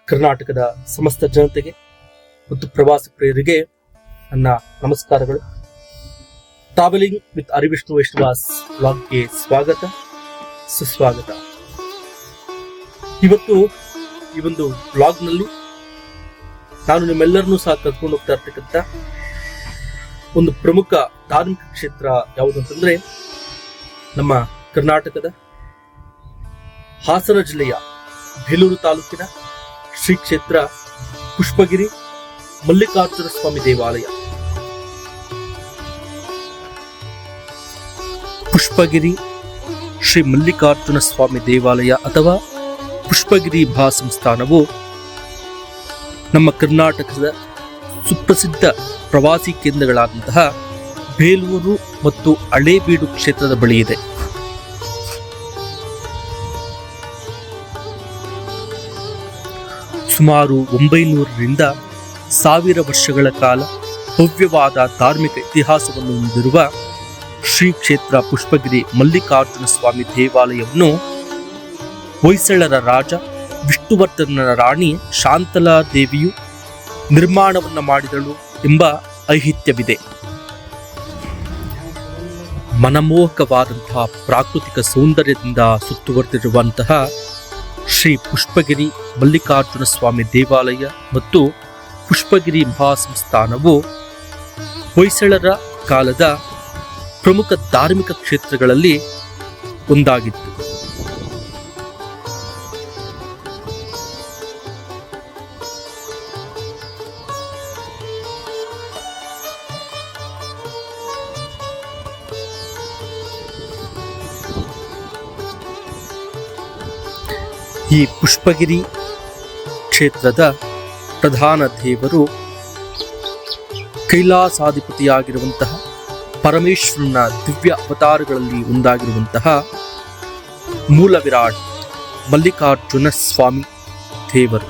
ಕರ್ನಾಟಕದ ಸಮಸ್ತ ಜನತೆಗೆ ಮತ್ತು ಪ್ರವಾಸ ಪ್ರಿಯರಿಗೆ ನನ್ನ ನಮಸ್ಕಾರಗಳು. ಟ್ರಾವೆಲಿಂಗ್ ವಿತ್ ಹರಿವಿಷ್ಣು ವೈಷ್ಣವಾಸ್ ವ್ಲಾಗ್ಗೆ ಸ್ವಾಗತ ಸುಸ್ವಾಗತ. ಇವತ್ತು ಈ ಒಂದು ವ್ಲಾಗ್ನಲ್ಲಿ ನಾನು ನಿಮ್ಮೆಲ್ಲರನ್ನೂ ಸಹ ಕರ್ಕೊಂಡು ಹೋಗ್ತಾ ಇರ್ತಕ್ಕಂಥ ಒಂದು ಪ್ರಮುಖ ಧಾರ್ಮಿಕ ಕ್ಷೇತ್ರ ಯಾವುದು ಅಂತಂದ್ರೆ ನಮ್ಮ ಕರ್ನಾಟಕದ ಹಾಸನ ಜಿಲ್ಲೆಯ ಬೇಲೂರು ತಾಲೂಕಿನ ಶ್ರೀ ಕ್ಷೇತ್ರ ಪುಷ್ಪಗಿರಿ ಮಲ್ಲಿಕಾರ್ಜುನ ಸ್ವಾಮಿ ದೇವಾಲಯ. ಪುಷ್ಪಗಿರಿ ಶ್ರೀ ಮಲ್ಲಿಕಾರ್ಜುನ ಸ್ವಾಮಿ ದೇವಾಲಯ ಅಥವಾ ಪುಷ್ಪಗಿರಿ ಮಹಾಸಂಸ್ಥಾನವು ನಮ್ಮ ಕರ್ನಾಟಕದ ಸುಪ್ರಸಿದ್ಧ ಪ್ರವಾಸಿ ಕೇಂದ್ರಗಳಾದಂತಹ ಬೇಲೂರು ಮತ್ತು ಹಳೇಬೀಡು ಕ್ಷೇತ್ರದ ಬಳಿ ಇದೆ. ಸುಮಾರು 900ರಿಂದ 1000 ವರ್ಷಗಳ ಕಾಲ ಭವ್ಯವಾದ ಧಾರ್ಮಿಕ ಇತಿಹಾಸವನ್ನು ಹೊಂದಿರುವ ಶ್ರೀ ಕ್ಷೇತ್ರ ಪುಷ್ಪಗಿರಿ ಮಲ್ಲಿಕಾರ್ಜುನ ಸ್ವಾಮಿ ದೇವಾಲಯವನ್ನು ಹೊಯ್ಸಳರ ರಾಜ ವಿಷ್ಣುವರ್ಧನನ ರಾಣಿ ಶಾಂತಲಾ ದೇವಿಯು ನಿರ್ಮಾಣವನ್ನು ಮಾಡಿದಳು ಎಂಬ ಐತಿಹ್ಯವಿದೆ. ಮನಮೋಹಕವಾದಂತಹ ಪ್ರಾಕೃತಿಕ ಸೌಂದರ್ಯದಿಂದ ಸುತ್ತುವರೆದಿರುವಂತಹ ಶ್ರೀ ಪುಷ್ಪಗಿರಿ ಮಲ್ಲಿಕಾರ್ಜುನ ಸ್ವಾಮಿ ದೇವಾಲಯ ಮತ್ತು ಪುಷ್ಪಗಿರಿ ಮಹಾಸಂಸ್ಥಾನವು ಹೊಯ್ಸಳರ ಕಾಲದ ಪ್ರಮುಖ ಧಾರ್ಮಿಕ ಕ್ಷೇತ್ರಗಳಲ್ಲಿ ಒಂದಾಗಿತ್ತು. ಈ ಪುಷ್ಪಗಿರಿ ಕ್ಷೇತ್ರದ ಪ್ರಧಾನ ದೇವರು ಕೈಲಾಸಾಧಿಪತಿಯಾಗಿರುವಂತಹ ಪರಮೇಶ್ವರನ ದಿವ್ಯ ಅವತಾರಗಳಲ್ಲಿ ಒಂದಾಗಿರುವಂತಹ ಮೂಲ ವಿರಾಟ್ ಮಲ್ಲಿಕಾರ್ಜುನ ಸ್ವಾಮಿ ದೇವರು.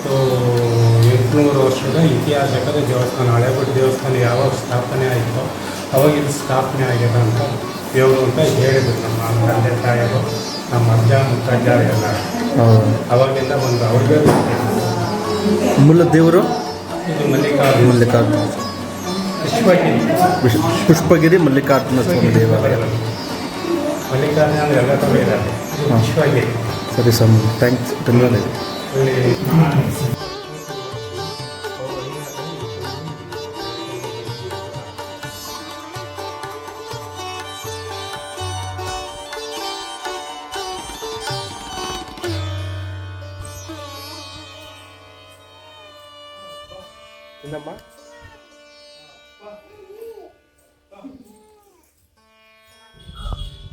ಸೊ 800 ವರ್ಷದ ಇತಿಹಾಸದ ದೇವಸ್ಥಾನ, ಹಳೇಬೀಡು ದೇವಸ್ಥಾನ ಯಾವಾಗ ಸ್ಥಾಪನೆ ಆಯಿತೋ ಅವಾಗ ಇದು ಸ್ಥಾಪನೆ ಆಗಿದೆ ಅಂತ ದೇವರು ಅಂತ ಹೇಳಿದ್ರು ನಮ್ಮ ತಂದೆ ತಾಯಿಯರು, ನಮ್ಮ ಅಜ್ಜ ಮುತ್ತಜ್ಜ ಎಲ್ಲ ಅವಾಗಿಂದ ಬಂದು ಅವ್ರಿಗೆ ಮೂಲ ದೇವರು ಇದು ಮಲ್ಲಿಕಾರ್ಜುನ ಪುಷ್ಪಗಿರಿ ಮಲ್ಲಿಕಾರ್ಜುನ ಸ್ವಾಮಿ ದೇವಾಲಯ. ಮಲ್ಲಿಕಾರ್ಜುನ ಅಂದರೆ ಎಲ್ಲ ಕಡೆ ಇದ್ದಾರೆ. ಪುಷ್ಪಗಿರಿ. ಸರಿ ಸ್ವಾಮಿ, ಥ್ಯಾಂಕ್ಸ್, ಧನ್ಯವಾದ.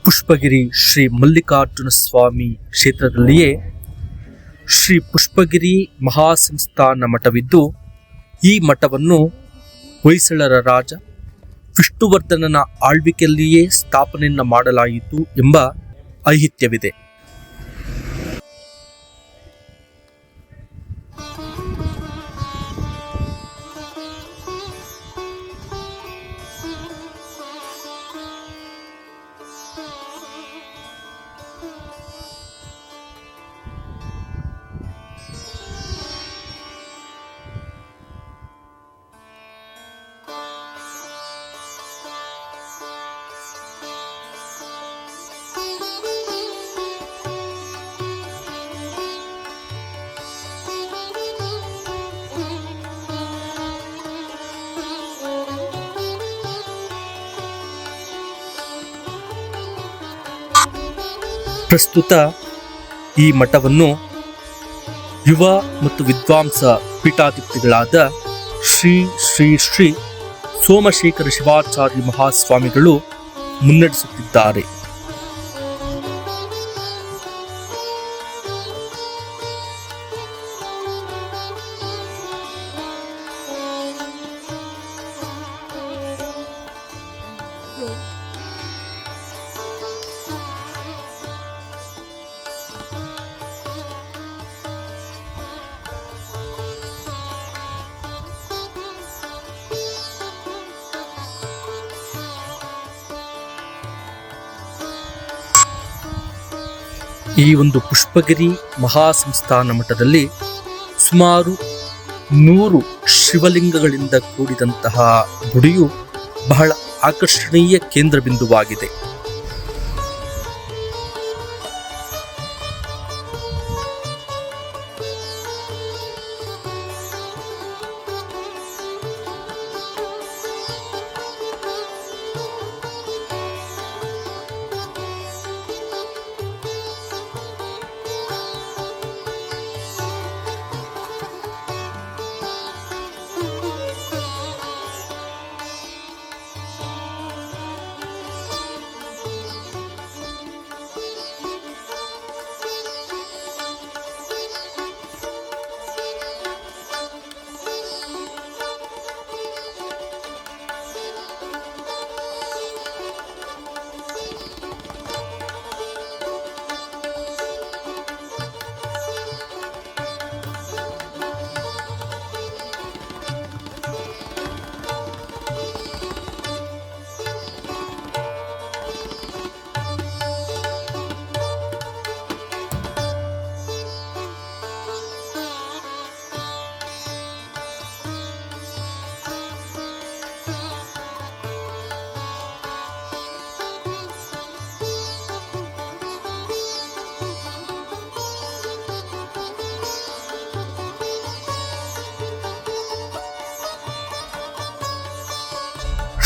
ಪುಷ್ಪಗಿರಿ ಶ್ರೀ ಮಲ್ಲಿಕಾರ್ಜುನ ಸ್ವಾಮಿ ಕ್ಷೇತ್ರದಲ್ಲಿಯೇ ಶ್ರೀ ಪುಷ್ಪಗಿರಿ ಮಹಾಸಂಸ್ಥಾನ ಮಠವಿದ್ದು, ಈ ಮಠವನ್ನು ಹೊಯ್ಸಳರ ರಾಜ ವಿಷ್ಣುವರ್ಧನನ ಆಳ್ವಿಕೆಯಲ್ಲಿಯೇ ಸ್ಥಾಪನೆಯನ್ನು ಮಾಡಲಾಯಿತು ಎಂಬ ಐತಿಹ್ಯವಿದೆ. ಪ್ರಸ್ತುತ ಈ ಮಠವನ್ನು ಯುವ ಮತ್ತು ವಿದ್ವಾಂಸ ಪೀಠಾಧಿಪತಿಗಳಾದ ಶ್ರೀ ಶ್ರೀ ಶ್ರೀ ಸೋಮಶೇಖರ ಶಿವಾಚಾರ್ಯ ಮಹಾಸ್ವಾಮಿಗಳು ಮುನ್ನಡೆಸುತ್ತಿದ್ದಾರೆ. ಈ ಒಂದು ಪುಷ್ಪಗಿರಿ ಮಹಾಸಂಸ್ಥಾನ ಮಠದಲ್ಲಿ ಸುಮಾರು 100 ಶಿವಲಿಂಗಗಳಿಂದ ಕೂಡಿದಂತಹ ಗುಡಿಯು ಬಹಳ ಆಕರ್ಷಣೀಯ ಕೇಂದ್ರ ಬಿಂದುವಾಗಿದೆ.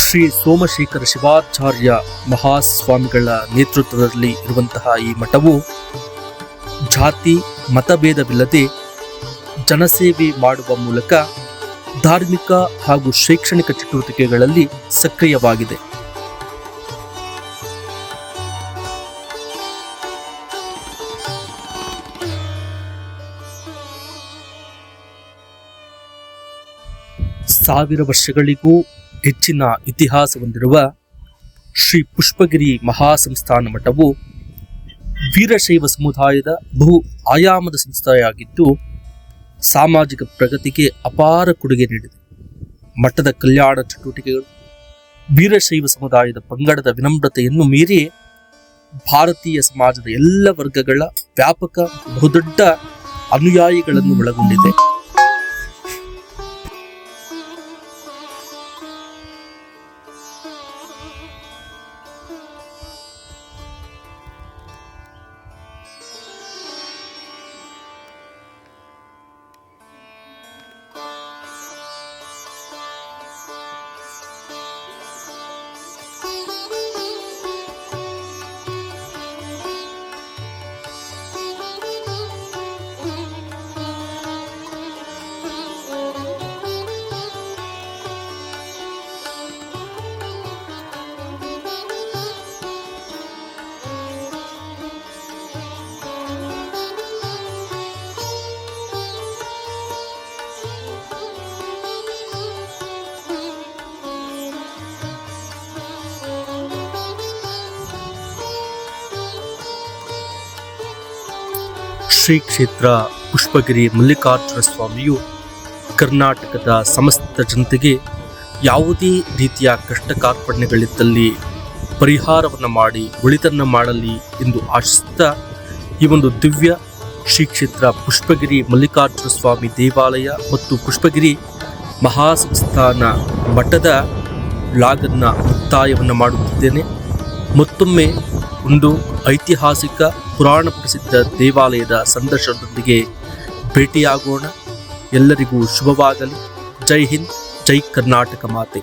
ಶ್ರೀ ಸೋಮಶೇಖರ ಶಿವಾಚಾರ್ಯ ಮಹಾಸ್ವಾಮಿಗಳ ನೇತೃತ್ವದಲ್ಲಿ ಇರುವಂತಹ ಈ ಮಠವು ಜಾತಿ ಮತಭೇದವಿಲ್ಲದೆ ಜನಸೇವೆ ಮಾಡುವ ಮೂಲಕ ಧಾರ್ಮಿಕ ಹಾಗೂ ಶೈಕ್ಷಣಿಕ ಚಟುವಟಿಕೆಗಳಲ್ಲಿ ಸಕ್ರಿಯವಾಗಿದೆ. ಸಾವಿರ ವರ್ಷಗಳಿಗೂ ಹೆಚ್ಚಿನ ಇತಿಹಾಸ ಹೊಂದಿರುವ ಶ್ರೀ ಪುಷ್ಪಗಿರಿ ಮಹಾಸಂಸ್ಥಾನ ಮಠವು ವೀರಶೈವ ಸಮುದಾಯದ ಬಹು ಆಯಾಮದ ಸಂಸ್ಥೆಯಾಗಿದ್ದು ಸಾಮಾಜಿಕ ಪ್ರಗತಿಗೆ ಅಪಾರ ಕೊಡುಗೆ ನೀಡಿದೆ. ಮಠದ ಕಲ್ಯಾಣ ಚಟುವಟಿಕೆಗಳು ವೀರಶೈವ ಸಮುದಾಯದ ಪಂಗಡದ ವಿನಮ್ರತೆಯನ್ನು ಮೀರಿ ಭಾರತೀಯ ಸಮಾಜದ ಎಲ್ಲ ವರ್ಗಗಳ ವ್ಯಾಪಕ ಬಹುದೊಡ್ಡ ಅನುಯಾಯಿಗಳನ್ನು ಒಳಗೊಂಡಿದೆ. ಶ್ರೀ ಕ್ಷೇತ್ರ ಪುಷ್ಪಗಿರಿ ಮಲ್ಲಿಕಾರ್ಜುನ ಸ್ವಾಮಿಯು ಕರ್ನಾಟಕದ ಸಮಸ್ತ ಜನತೆಗೆ ಯಾವುದೇ ರೀತಿಯ ಕಷ್ಟ ಕಾರ್ಪಣ್ಯಗಳಿದ್ದಲ್ಲಿ ಪರಿಹಾರವನ್ನು ಮಾಡಿ ಒಳಿತನ್ನು ಮಾಡಲಿ ಎಂದು ಆಶಿಸುತ್ತಾ ಈ ಒಂದು ದಿವ್ಯ ಶ್ರೀ ಕ್ಷೇತ್ರ ಪುಷ್ಪಗಿರಿ ಮಲ್ಲಿಕಾರ್ಜುನ ಸ್ವಾಮಿ ದೇವಾಲಯ ಮತ್ತು ಪುಷ್ಪಗಿರಿ ಮಹಾಸಂಸ್ಥಾನ ಮಠದ ಲಾಗನ್ನ ಮುಕ್ತಾಯವನ್ನು ಮಾಡುತ್ತಿದ್ದೇನೆ. ಮತ್ತೊಮ್ಮೆ ಒಂದು ಐತಿಹಾಸಿಕ ಪುರಾಣ ಪ್ರಸಿದ್ಧ ದೇವಾಲಯದ ಸಂದರ್ಶನದೊಂದಿಗೆ ಭೇಟಿಯಾಗೋಣ. ಎಲ್ಲರಿಗೂ ಶುಭವಾಗಲಿ. ಜೈ ಹಿಂದ್, ಜೈ ಕರ್ನಾಟಕ ಮಾತೆ.